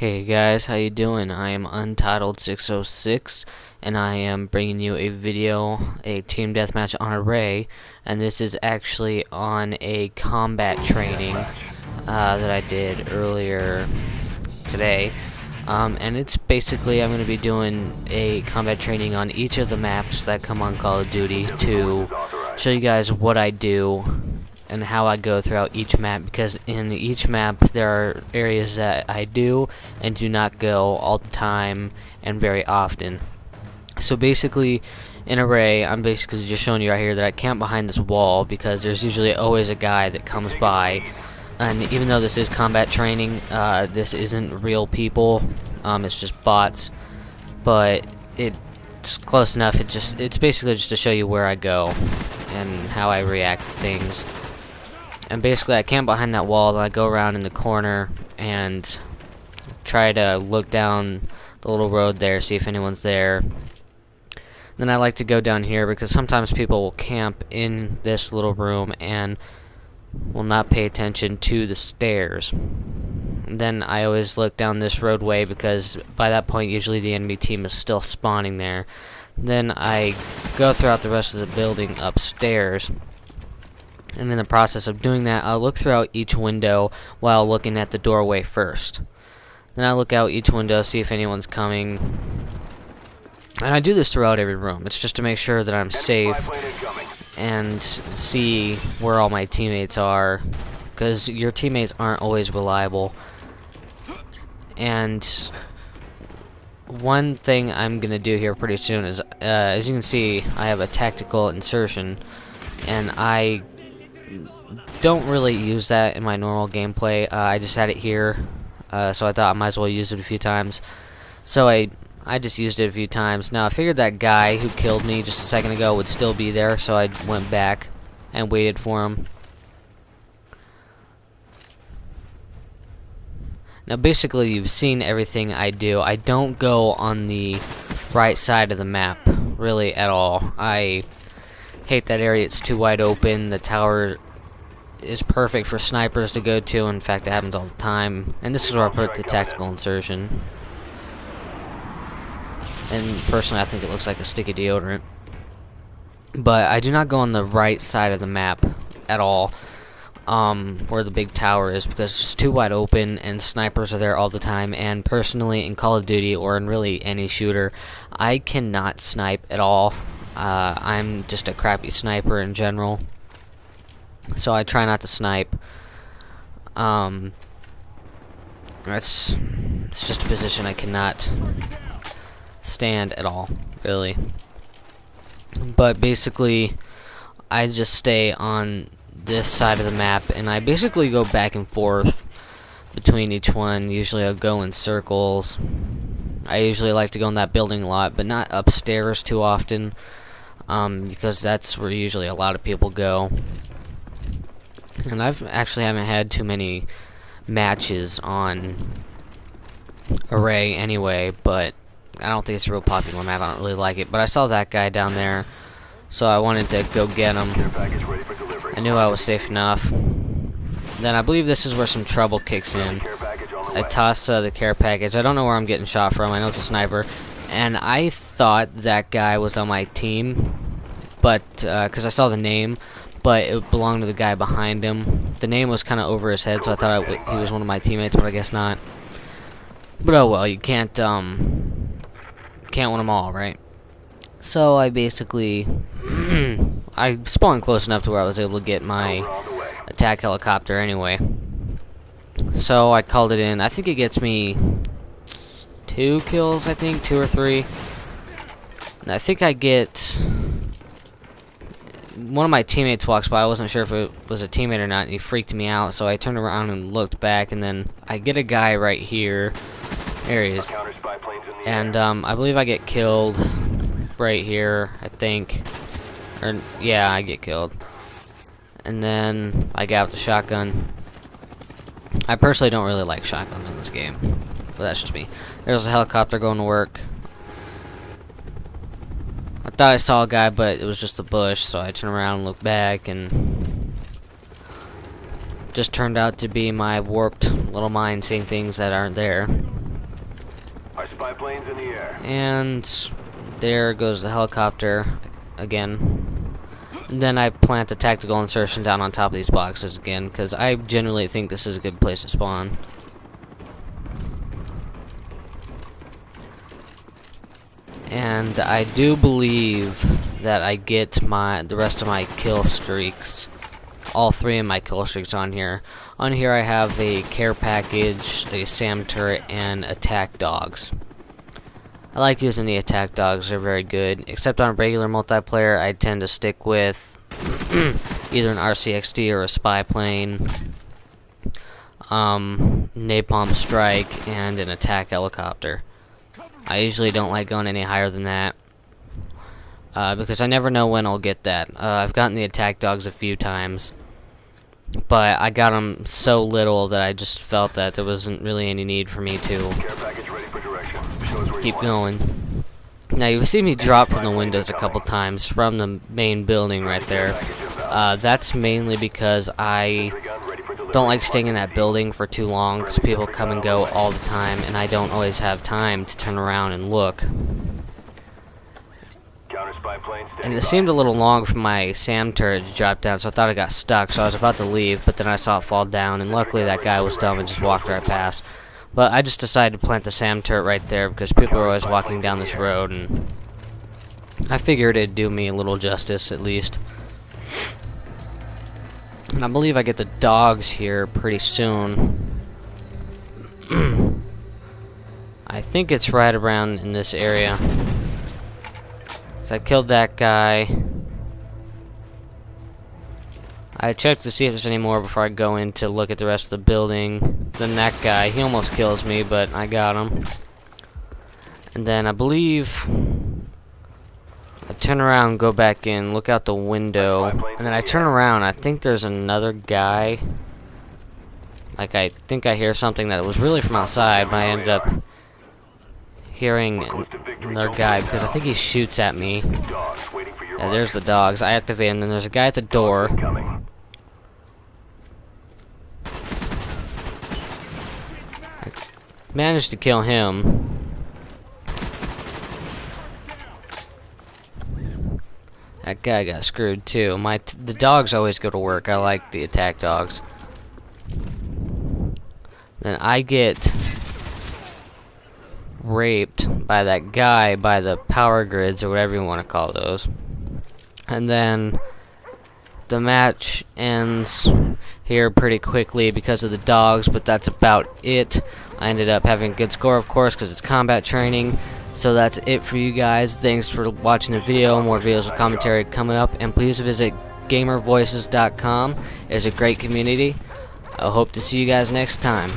Hey guys, how you doing? I am Untitled606, and I am bringing you a video, a team deathmatch on Array, and this is actually on a combat training that I did earlier today. And it's basically, I'm going to be doing a combat training on each of the maps that come on Call of Duty to show you guys what I do and how I go throughout each map, because in each map there are areas that I do and do not go all the time and very often. So basically in Array, I'm basically just showing you right here that I camp behind this wall because there's usually always a guy that comes by, and even though this is combat training, this isn't real people, it's just bots, but it's close enough. It's basically just to show you where I go and how I react to things. And basically I camp behind that wall, and I go around in the corner and try to look down the little road there, see if anyone's there. Then I like to go down here because sometimes people will camp in this little room and will not pay attention to the stairs. And then I always look down this roadway because by that point usually the enemy team is still spawning there. Then I go throughout the rest of the building upstairs. And in the process of doing that, I'll look throughout each window while looking at the doorway first. Then I look out each window, see if anyone's coming. And I do this throughout every room. It's just to make sure that I'm safe and see where all my teammates are, because your teammates aren't always reliable. And one thing I'm going to do here pretty soon is, as you can see, I have a tactical insertion, and I don't really use that in my normal gameplay. I just had it here, so I thought I might as well use it a few times. So I just used it a few times. Now I figured that guy who killed me just a second ago would still be there, so I went back and waited for him. Now basically you've seen everything I do. I don't go on the right side of the map really at all. I hate that area. It's too wide open. The tower is perfect for snipers to go to. In fact, it happens all the time. And this is where I put the tactical insertion. And personally, I think it looks like a sticky deodorant. But I do not go on the right side of the map at all, where the big tower is, because it's just too wide open and snipers are there all the time. And personally, in Call of Duty or in really any shooter, I cannot snipe at all. I'm just a crappy sniper in general, so I try not to snipe. It's just a position I cannot stand at all, really. But basically, I just stay on this side of the map, and I basically go back and forth between each one. Usually I'll go in circles. I usually like to go in that building a lot, but not upstairs too often, because that's where usually a lot of people go. And I've actually haven't had too many matches on Array anyway, but I don't think it's a real popular map. I don't really like it. But I saw that guy down there, so I wanted to go get him. I knew I was safe enough. Then I believe this is where some trouble kicks in. I toss the care package. I don't know where I'm getting shot from. I know it's a sniper. And I thought that guy was on my team, but because I saw the name, but it belonged to the guy behind him. The name was kind of over his head, so I thought he was one of my teammates, but I guess not. But oh well, you can't win them all, right? So I basically I spawned close enough to where I was able to get my attack helicopter anyway. So I called it in. I think it gets me 2 kills, I think, 2 or 3. And I think I get... One of my teammates walks by. I wasn't sure if it was a teammate or not, and he freaked me out, so I turned around and looked back, and then I get a guy right here. There he is. And I believe I get killed right here, I think. Or, yeah, I get killed. And then I get out the shotgun. I personally don't really like shotguns in this game, but that's just me. There's a helicopter going to work. I thought I saw a guy, but it was just a bush, so I turned around and looked back, and just turned out to be my warped little mind seeing things that aren't there. Our spy plane's in the air. And there goes the helicopter again. And then I plant a tactical insertion down on top of these boxes again, because I generally think this is a good place to spawn. And I do believe that I get the rest of my kill streaks, all 3 of my kill streaks on here. On here I have a care package, a SAM turret, and attack dogs. I like using the attack dogs, they're very good. Except on regular multiplayer, I tend to stick with either an RCXD or a spy plane, napalm strike, and an attack helicopter. I usually don't like going any higher than that, because I never know when I'll get that. I've gotten the attack dogs a few times, but I got them so little that I just felt that there wasn't really any need for me to keep going. Now you've seen me drop from the windows a couple times from the main building right there. That's mainly because I don't like staying in that building for too long, because people come and go all the time, and I don't always have time to turn around and look. And it seemed a little long for my SAM turret to drop down, so I thought I got stuck, so I was about to leave, but then I saw it fall down, and luckily that guy was dumb and just walked right past. But I just decided to plant the SAM turret right there, because people are always walking down this road, and I figured it'd do me a little justice, at least. And I believe I get the dogs here pretty soon. I think it's right around in this area. So I killed that guy. I checked to see if there's any more before I go in to look at the rest of the building. Then that guy, he almost kills me, but I got him. And then I believe I turn around, go back in, look out the window, and then I turn around. I think there's another guy. Like, I think I hear something that was really from outside, but I ended up hearing another guy because I think he shoots at me. Yeah, there's the dogs. I activate, and then there's a guy at the door. I managed to kill him. That guy got screwed too. The dogs always go to work. I like the attack dogs. Then I get raped by that guy by the power grids, or whatever you want to call those. And then the match ends here pretty quickly because of the dogs, but that's about it. I ended up having a good score, of course, because it's combat training. So that's it for you guys. Thanks for watching the video. More videos with commentary coming up, and please visit gamervoices.com. It's a great community. I hope to see you guys next time.